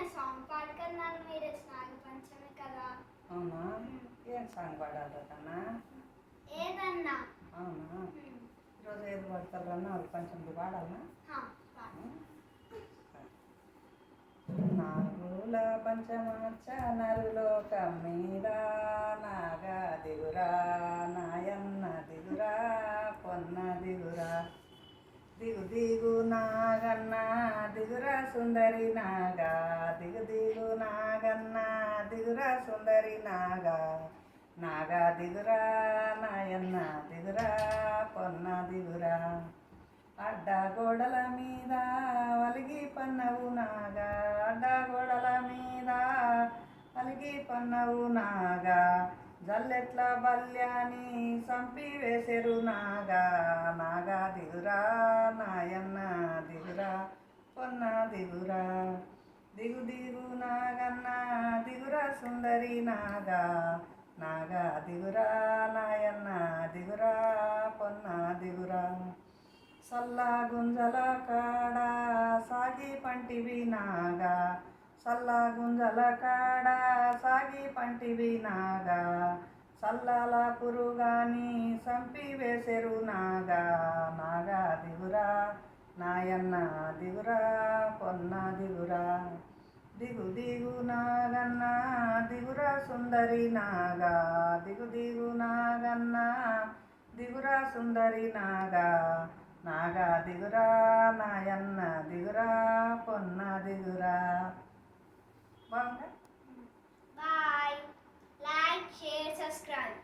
ఏదైనా సాంగ్ పాడుకున్నాను మీరు నాగ పంచమి కదా. అవునా? ఏం సాంగ్ పాడాలి కన్నా? ఏదన్నా. అవునా? ఈరోజు ఏది పాడతారు అన్న? నాగ పంచమిది పాడాలనా? నాగుల పంచమాచ నరులోకం మీద నాగా దిగురా నాయన్న దిగురా పొన్న దిగురా దిగు దిగు నాగన్న దిగురా సుందరి నాగా దిగు దిగు నాగన్న దిగురా సుందరి నాగా నాగా దిగురా నాయన్న దిగురా పొన్న దిగురా అడ్డ గోడల మీద వలిగి పన్నవు నాగా అడ్డ గోడల మీద వలిగి పన్నవు నాగా జల్లెట్ల బల్యాని సంపి వేసెరు నాగా నాగా దిగురా నాయన్న దిగురా పొన్న దిగురా దిగు దిగు నాగన్న దిగురా సుందరి నాగా నాగా దిగురా నాయన్న దిగురా పొన్న దిగురా సల్లా గుంజల కాడ సాగి పంటివి నాగా సల్లా గుంజల కాడ సాగి పంటివి నాగా సల్లాల పురుగాని సంపి వేసెరు నాగా నాగా దిగురా నాయన్న దిగురా పొన్న దిగురా దిగు దిగు నాగన్న దిగురా సుందరి నాగా దిగు దిగు నాగన్న దిగురా సుందరి నాగా నాగా దిగురా నాయన్న దిగురా పొన్న దిగురా. బాగుందా? బాయ్. Like, share, subscribe.